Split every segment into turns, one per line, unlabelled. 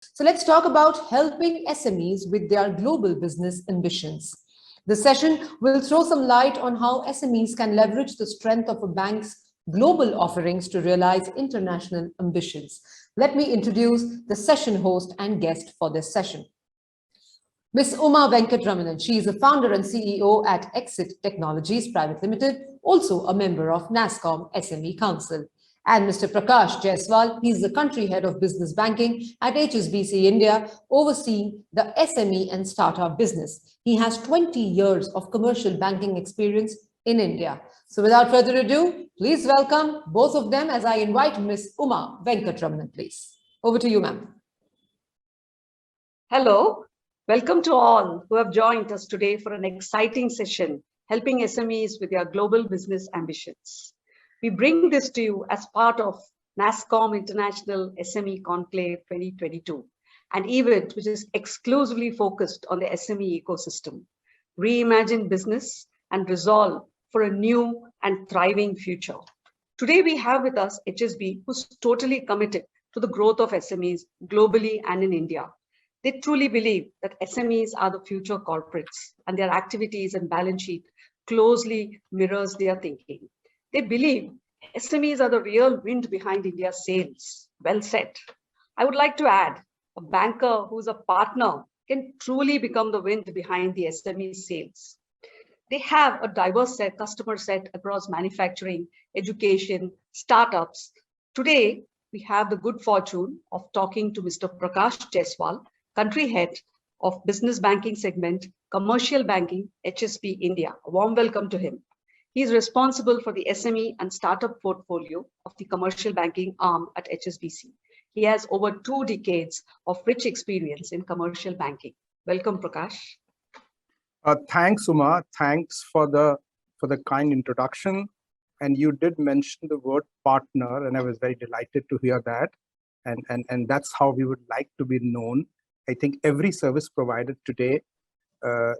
So let's talk about helping SMEs with their global business ambitions. The session will throw some light on how SMEs can leverage the strength of a bank's global offerings to realize international ambitions. Let me introduce the session host and guest for this session. Ms. Uma Venkatramanan, she is the founder and CEO at Exit Technologies Private Limited, also a member of NASSCOM SME Council. And Mr. Prakash Jaiswal, he is the country head of business banking at HSBC India, overseeing the SME and startup business. He has 20 years of commercial banking experience in India. So without further ado, please welcome both of them as I invite Ms. Uma Venkatramanan, please. Over to you, ma'am.
Hello. Welcome to all who have joined us today for an exciting session, helping SMEs with their global business ambitions. We bring this to you as part of NASSCOM International SME Conclave 2022, an event which is exclusively focused on the SME ecosystem, reimagine business and resolve for a new and thriving future. Today we have with us HSB, who's totally committed to the growth of SMEs globally and in India. They truly believe that SMEs are the future corporates and their activities and balance sheet closely mirrors their thinking. They believe SMEs are the real wind behind India's sails. Well said. I would like to add, a banker who's a partner can truly become the wind behind the SME sails. They have a diverse customer set across manufacturing, education, startups. Today, we have the good fortune of talking to Mr. Prakash Jaiswal, Country Head of Business Banking Segment, Commercial Banking, HSB India. A warm welcome to him. He is responsible for the SME and startup portfolio of the commercial banking arm at HSBC. He has over 2 decades of rich experience in commercial banking. Welcome, Prakash.
Thanks, Uma. Thanks for the kind introduction. And you did mention the word partner, and I was very delighted to hear that. And that's how we would like to be known. I think every service provider today,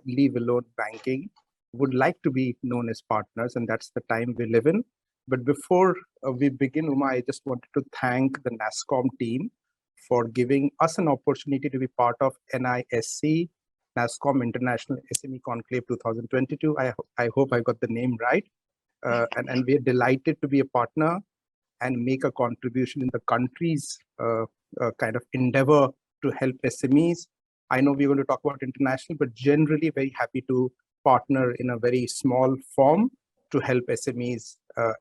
leave alone banking, would like to be known as partners, and that's the time we live in. But before we begin, Uma, I just wanted to thank the NASSCOM team for giving us an opportunity to be part of NISC, NASSCOM International SME Conclave 2022. I hope I got the name right. And we're delighted to be a partner and make a contribution in the country's kind of endeavor to help SMEs. I know we're going to talk about international, but generally very happy to partner in a very small form to help SMEs,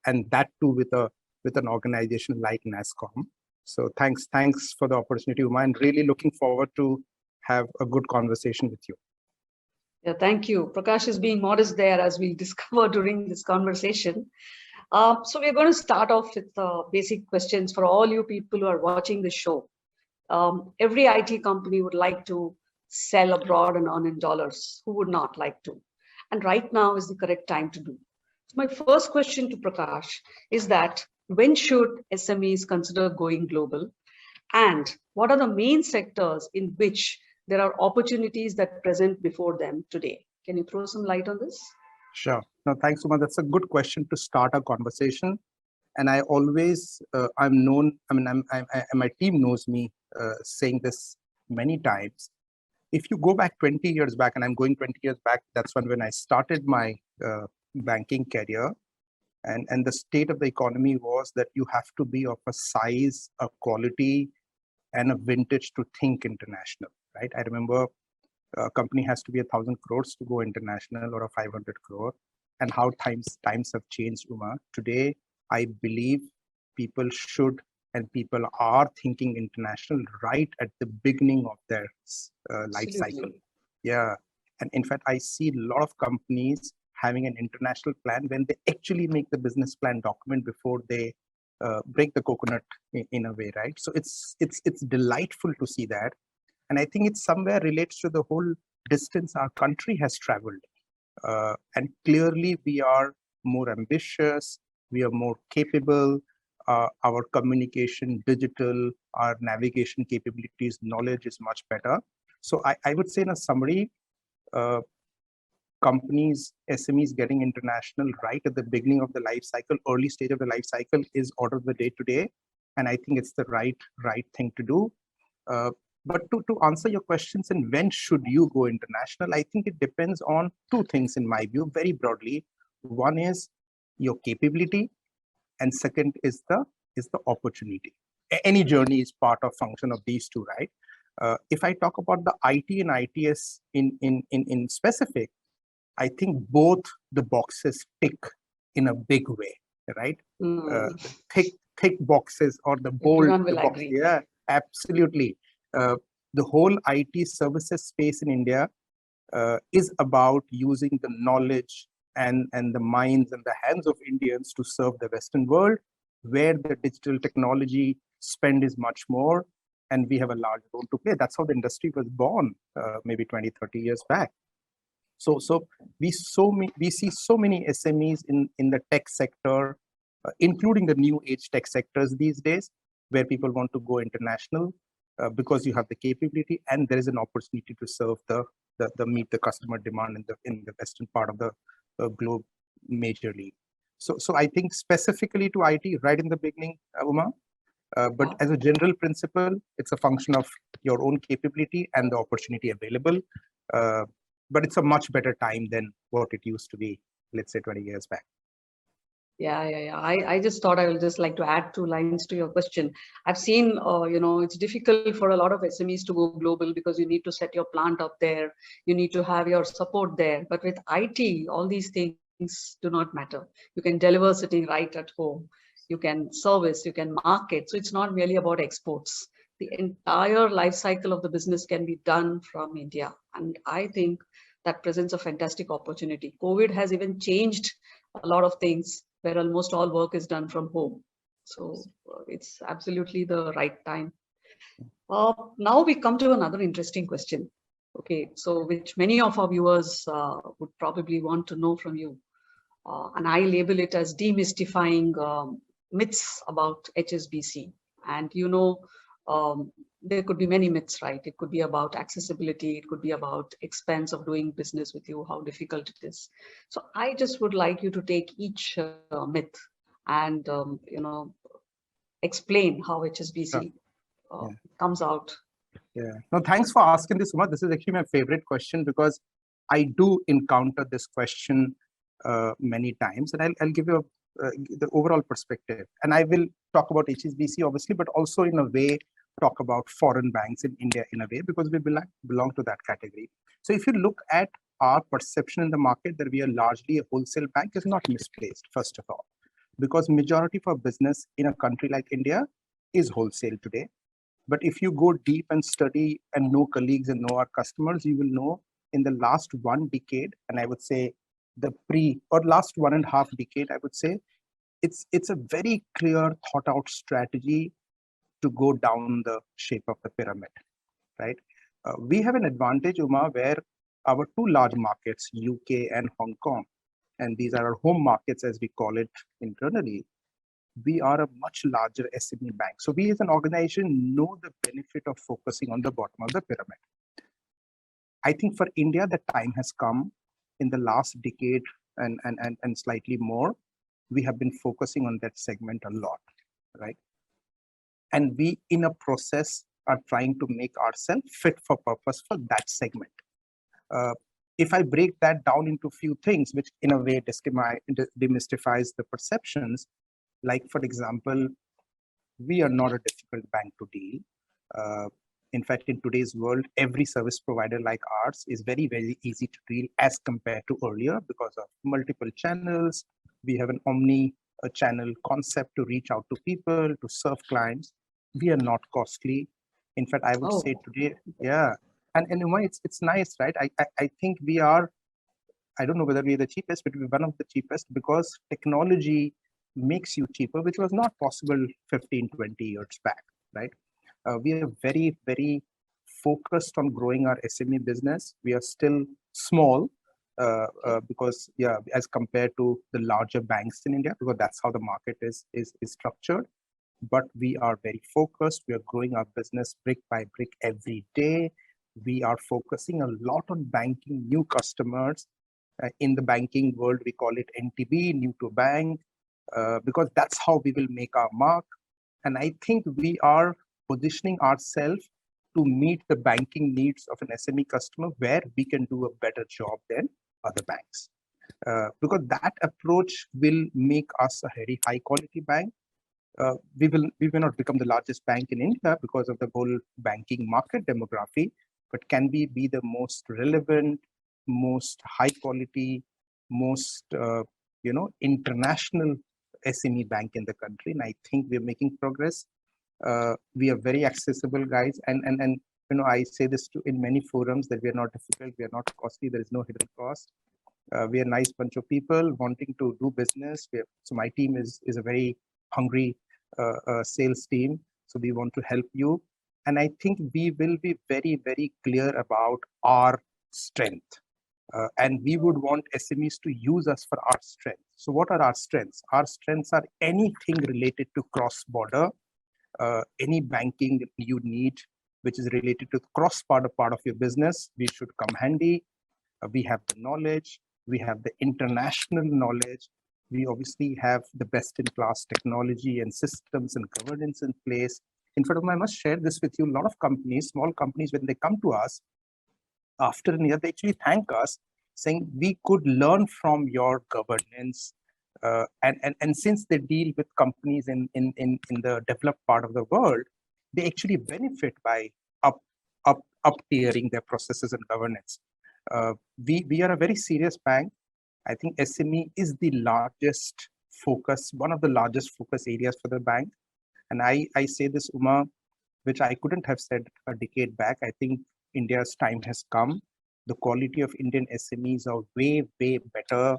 and that too with an organization like NASSCOM. So thanks for the opportunity, Uma, and really looking forward to have a good conversation with you.
Yeah, thank you. Prakash is being modest there, as we'll discover during this conversation. So we're going to start off with basic questions for all you people who are watching the show. Every IT company would like to sell abroad and earn in dollars. Who would not like to? And right now is the correct time to do. So my first question to Prakash is that when should SMEs consider going global? And what are the main sectors in which there are opportunities that present before them today? Can you throw some light on this?
Sure. No, thanks, Uma. That's a good question to start a conversation. And I always, I'm known, my team knows me saying this many times. If you go back 20 years back, and I'm going 20 years back, that's when I started my banking career. And the state of the economy was that you have to be of a size, a quality, and a vintage to think international, right? I remember a company has to be 1,000 crores to go international, or a 500 crore. And how times have changed, Uma. Today, I believe people should and people are thinking international right at the beginning of their life cycle. Yeah. And in fact, I see a lot of companies having an international plan when they actually make the business plan document before they break the coconut in a way, right? So it's delightful to see that. And I think it somewhere relates to the whole distance our country has traveled. And clearly we are more ambitious, we are more capable, our communication, digital, our navigation capabilities, knowledge is much better. So I would say in a summary, companies, SMEs getting international right at the beginning of the life cycle, early stage of the life cycle is order of the day today. And I think it's the right thing to do. But to answer your questions and when should you go international, I think it depends on two things in my view, very broadly. One is your capability, and second is the opportunity. Any journey is part of function of these two, right? If I talk about the IT and ITS in specific, I think both the boxes tick in a big way, right? Thick boxes or the bold box. Yeah, absolutely. The whole IT services space in India is about using the knowledge and the minds and the hands of Indians to serve the Western world, where the digital technology spend is much more, and we have a large role to play. That's how the industry was born maybe 20, 30 years back. So we see so many SMEs in the tech sector, including the new age tech sectors these days, where people want to go international because you have the capability and there is an opportunity to serve the meet the customer demand in the western part of the globe majorly. So I think specifically to IT right in the beginning, Uma, but as a general principle, it's a function of your own capability and the opportunity available. But it's a much better time than what it used to be, let's say 20 years back.
Yeah. I just thought I will just like to add 2 lines to your question. I've seen, it's difficult for a lot of SMEs to go global because you need to set your plant up there. You need to have your support there. But with IT, all these things do not matter. You can deliver sitting right at home. You can service, you can market. So it's not really about exports. The entire life cycle of the business can be done from India. And I think that presents a fantastic opportunity. COVID has even changed a lot of things, where almost all work is done from home. So it's absolutely the right time. Now we come to another interesting question. Okay, so which many of our viewers would probably want to know from you. And I label it as demystifying myths about HSBC. And there could be many myths, right? It could be about accessibility. It could be about expense of doing business with you, how difficult it is. So I just would like you to take each myth and, explain how HSBC comes out.
Yeah. No, thanks for asking this, Uma. This is actually my favorite question because I do encounter this question many times, and I'll give you the overall perspective. And I will talk about HSBC, obviously, but also in a way, talk about foreign banks in India in a way, because we belong to that category. So if you look at our perception in the market that we are largely a wholesale bank is not misplaced, first of all, because majority of our business in a country like India is wholesale today. But if you go deep and study and know colleagues and know our customers, you will know in the last 1 decade, and I would say last 1.5 decade, I would say, it's a very clear thought out strategy to go down the shape of the pyramid, right? We have an advantage, Uma, where our 2 large markets, UK and Hong Kong, and these are our home markets as we call it internally, we are a much larger SME bank. So we as an organization know the benefit of focusing on the bottom of the pyramid. I think for India, the time has come in the last decade and slightly more. We have been focusing on that segment a lot, right? And we, in a process, are trying to make ourselves fit for purpose for that segment. If I break that down into a few things, which in a way demystifies the perceptions, like for example, we are not a difficult bank to deal. In fact, in today's world, every service provider like ours is very, very easy to deal as compared to earlier because of multiple channels. We have an omni-channel concept to reach out to people, to serve clients. We are not costly. In fact, I would say today, yeah. And in a way, it's nice, right? I think we are, I don't know whether we are the cheapest, but we're one of the cheapest because technology makes you cheaper, which was not possible 15, 20 years back, right? We are very, very focused on growing our SME business. We are still small because, yeah, as compared to the larger banks in India, because that's how the market is structured. But we are very focused. We are growing our business brick by brick every day. We are focusing a lot on banking new customers. In the banking world, we call it NTB, new to bank, because that's how we will make our mark. And I think we are positioning ourselves to meet the banking needs of an SME customer where we can do a better job than other banks. Because that approach will make us a very high quality bank. We will not become the largest bank in India because of the whole banking market demography, but can we be the most relevant, most high quality, most international SME bank in the country? And I think we're making progress. We are very accessible, guys, and I say this in many forums that we are not difficult, we are not costly, there is no hidden cost. We are a nice bunch of people wanting to do business. So my team is a very hungry sales team. So we want to help you. And I think we will be very, very clear about our strength. And we would want SMEs to use us for our strength. So what are our strengths? Our strengths are anything related to cross-border, any banking that you need, which is related to cross-border part of your business, we should come handy. We have the knowledge, we have the international knowledge. We obviously have the best-in-class technology and systems and governance in place. In fact, I must share this with you. A lot of companies, small companies, when they come to us, after a year, they actually thank us, saying we could learn from your governance. And since they deal with companies in the developed part of the world, they actually benefit by up-tiering their processes and governance. We are a very serious bank. I think SME is the largest focus, one of the largest focus areas for the bank. And I say this, Uma, which I couldn't have said a decade back. I think India's time has come. The quality of Indian SMEs are way, way better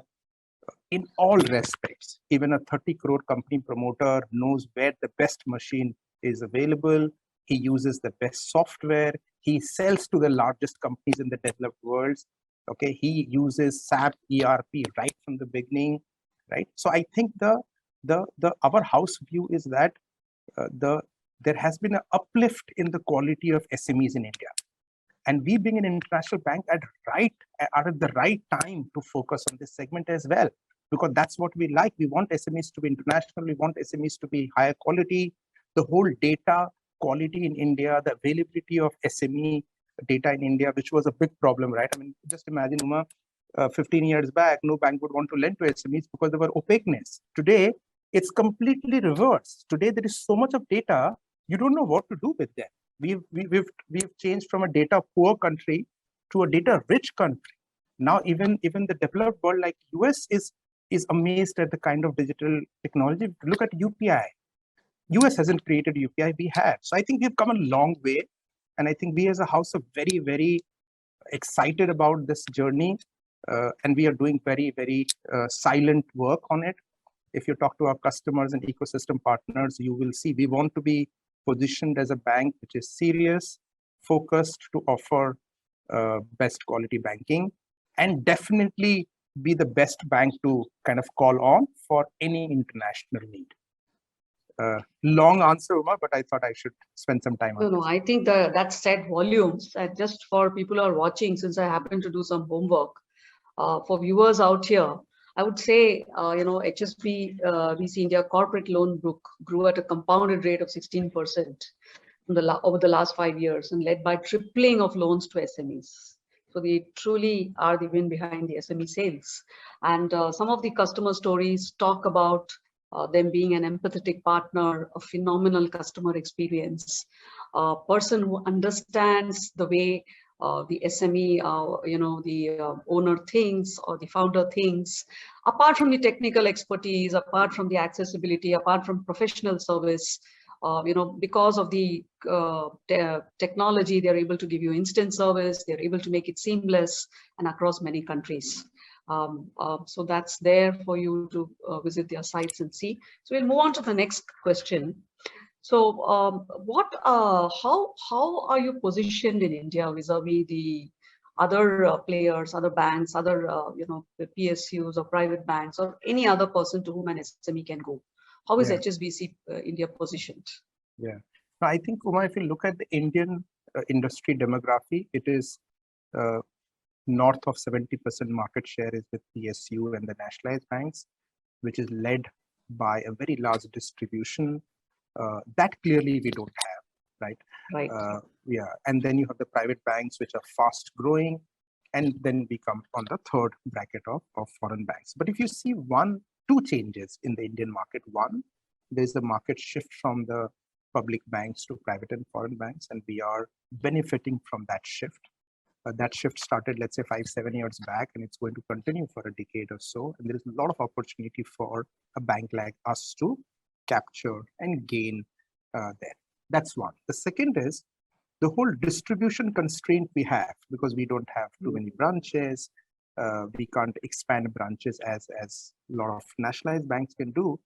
in all respects. Even a 30 crore company promoter knows where the best machine is available. He uses the best software. He sells to the largest companies in the developed world. Okay, he uses SAP ERP right from the beginning, right? So I think our house view is that there has been an uplift in the quality of SMEs in India, and we being an international bank are at the right time to focus on this segment as well, because that's what we like. We want SMEs to be international. We want SMEs to be higher quality. The whole data quality in India, the availability of SME data in India, which was a big problem, right? I mean, just imagine, Uma, 15 years back, no bank would want to lend to SMEs because there were opaqueness. Today, it's completely reversed. Today, there is so much of data, you don't know what to do with them. We've changed from a data poor country to a data rich country. Now, even the developed world like US is amazed at the kind of digital technology. Look at UPI. US hasn't created UPI, we have. So I think we've come a long way. And I think we as a house are very, very excited about this journey. And we are doing very, very silent work on it. If you talk to our customers and ecosystem partners, you will see we want to be positioned as a bank which is serious, focused to offer best quality banking, and definitely be the best bank to kind of call on for any international need. Long answer, Uma, but I thought I should spend some time on this.
No, I think that said volumes. Just for people who are watching, since I happen to do some homework, for viewers out here, I would say, HSBC India corporate loan book grew at a compounded rate of 16% over the last 5 years, and led by tripling of loans to SMEs. So they truly are the wind behind the SME sales. And some of the customer stories talk about them being an empathetic partner, a phenomenal customer experience, a person who understands the way the SME, the owner thinks or the founder thinks, apart from the technical expertise, apart from the accessibility, apart from professional service. Because of the technology, they're able to give you instant service, they're able to make it seamless and across many countries. So that's there for you to visit their sites and see. So we'll move on to the next question. So how are you positioned in India vis-a-vis the other players, other banks, other the PSUs or private banks or any other person to whom an SME can go? How is HSBC India positioned?
Yeah, I think, Uma, if you look at the Indian industry demography, it is north of 70% market share is with PSU and the nationalized banks, which is led by a very large distribution. That clearly we don't right?
Right.
Yeah, and then you have the private banks, which are fast growing, and then we come on the third bracket of foreign banks. But if you see two changes in the Indian market. One, there's the market shift from the public banks to private and foreign banks, and we are benefiting from that shift. That shift started, let's say, 5-7 years back, and it's going to continue for a decade or so. And there is a lot of opportunity for a bank like us to capture and gain there. That's one. The second is the whole distribution constraint we have, because we don't have too many branches. We can't expand branches as a lot of nationalized banks can do.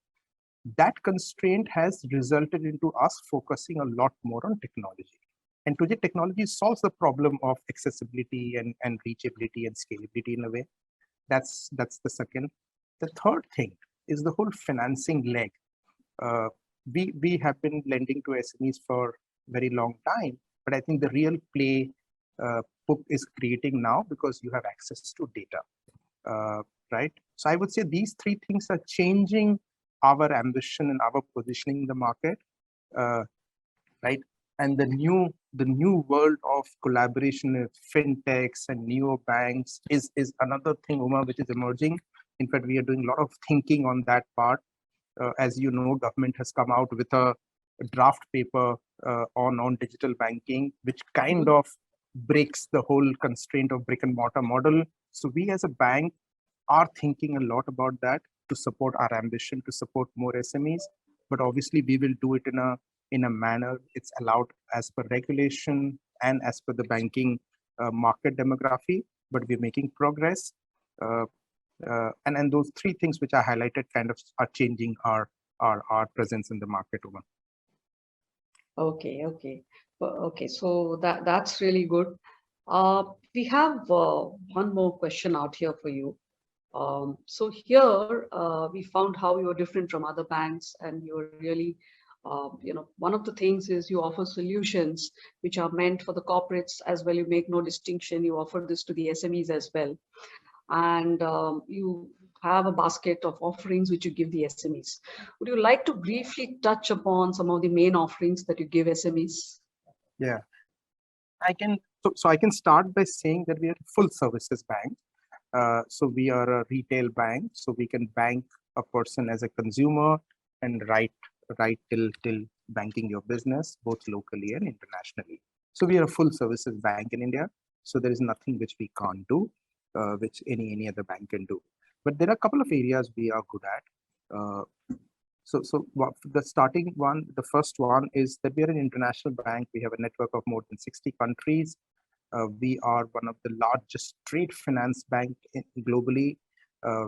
That constraint has resulted into us focusing a lot more on technology. And today, technology solves the problem of accessibility and reachability and scalability in a way. That's the second. The third thing is the whole financing leg. We have been lending to SMEs for a very long time, but I think the real play book is creating now because you have access to data, right? So I would say these three things are changing our ambition and our positioning in the market, right? And the new world of collaboration with fintechs and neobanks is another thing, Uma, which is emerging. In fact, we are doing a lot of thinking on that part. As you know, government has come out with a draft paper on digital banking, which kind of breaks the whole constraint of brick and mortar model. So we as a bank are thinking a lot about that to support our ambition to support more SMEs. But obviously, we will do it in a manner it's allowed as per regulation and as per the banking market demography. But we're making progress. And those three things which I highlighted kind of are changing our presence in the market.
Okay. So that's really good. We have one more question out here for you. So here we found how you are different from other banks, and you're really, one of the things is you offer solutions which are meant for the corporates as well. You make no distinction. You offer this to the SMEs as well. And you have a basket of offerings which you give the SMEs. Would you like to briefly touch upon some of the main offerings that you give SMEs?
Yeah, I can. So I can start by saying that we are a full services bank. So we are a retail bank. So we can bank a person as a consumer and right till banking your business, both locally and internationally. So we are a full services bank in India. So there is nothing which we can't do, which any other bank can do. But there are a couple of areas we are good at. So the first one is that we are an international bank. We have a network of more than 60 countries. We are one of the largest trade finance bank globally.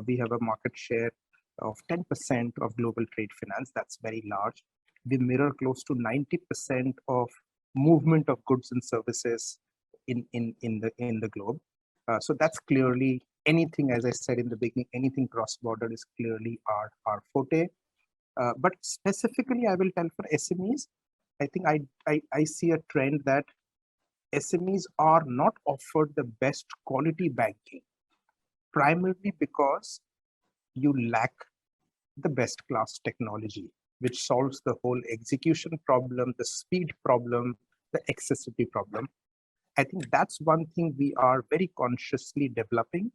We have a market share of 10% of global trade finance. That's very large. We mirror close to 90% of movement of goods and services in the globe. So that's clearly anything, as I said in the beginning, anything cross-border is clearly our forte. But specifically, I will tell for SMEs, I think I see a trend that SMEs are not offered the best quality banking, primarily because you lack the best class technology, which solves the whole execution problem, the speed problem, the accessibility problem. I think that's one thing we are very consciously developing,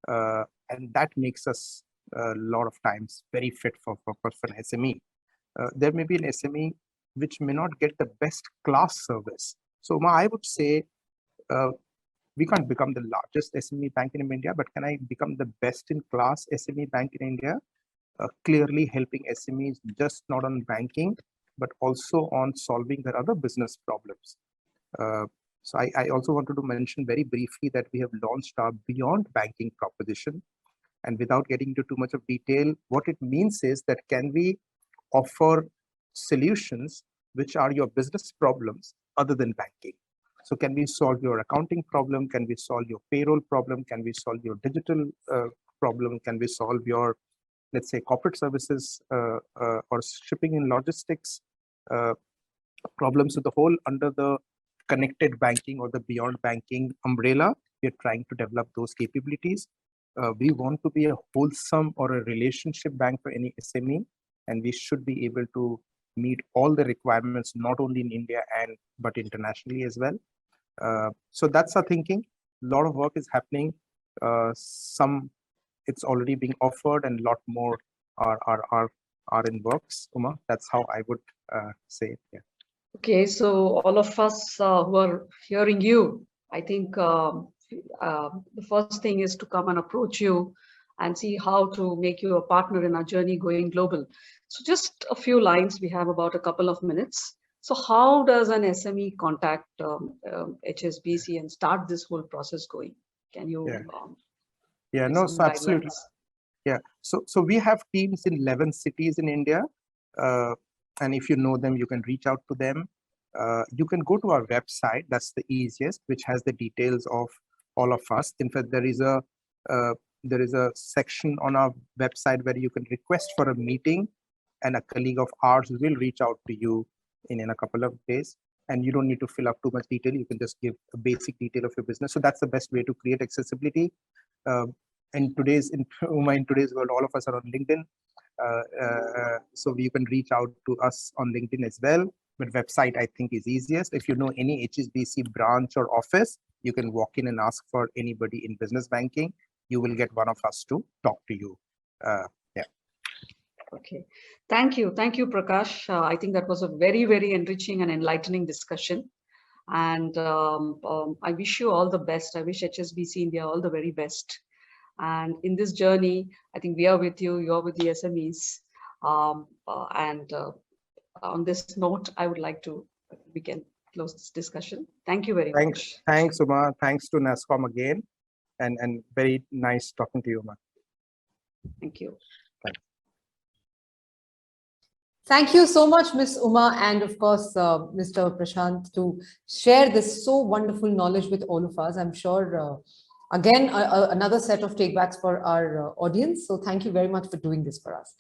and that makes us a lot of times very fit for an SME. There may be an SME which may not get the best class service. So I would say we can't become the largest SME bank in India, but can I become the best in class SME bank in India? Clearly helping SMEs just not on banking, but also on solving their other business problems. So I also wanted to mention very briefly that we have launched our Beyond Banking proposition. And without getting into too much of detail, what it means is that can we offer solutions which are your business problems other than banking? So can we solve your accounting problem? Can we solve your payroll problem? Can we solve your digital problem? Can we solve your, let's say, corporate services or shipping and logistics problems? So the whole under the connected banking or the beyond banking umbrella, we are trying to develop those capabilities. We want to be a wholesome or a relationship bank for any SME, and we should be able to meet all the requirements, not only in India but internationally as well. So that's our thinking. A lot of work is happening. Some it's already being offered, and a lot more are in works. Uma, that's how I would say it. Yeah.
Okay, so all of us who are hearing you, I think the first thing is to come and approach you and see how to make you a partner in our journey going global. So just a few lines, we have about a couple of minutes. So how does an SME contact HSBC and start this whole process going? Can you?
Yeah, no, so absolutely. Yeah, so we have teams in 11 cities in India. And if you know them, you can reach out to them. You can go to our website. That's the easiest, which has the details of all of us. In fact, there is a section on our website where you can request for a meeting, and a colleague of ours will reach out to you in a couple of days. And you don't need to fill up too much detail. You can just give a basic detail of your business. So that's the best way to create accessibility. In today's world, all of us are on LinkedIn. So you can reach out to us on LinkedIn as well. But website, I think, is easiest. If you know any HSBC branch or office, you can walk in and ask for anybody in business banking. You will get one of us to talk to you. Yeah.
Okay. Thank you, Prakash. I think that was a very, very enriching and enlightening discussion. And I wish you all the best. I wish HSBC India all the very best. And in this journey, I think we are with you, you're with the SMEs. On this note, I would like to, we can close this discussion. Thank you very much.
Thanks, Uma. Thanks to NASSCOM again. And very nice talking to you, Uma.
Thank you.
Thanks.
Thank you so much, Ms. Uma, and of course, Mr. Prashant, to share this so wonderful knowledge with all of us. I'm sure, again, another set of takebacks for our audience. So thank you very much for doing this for us.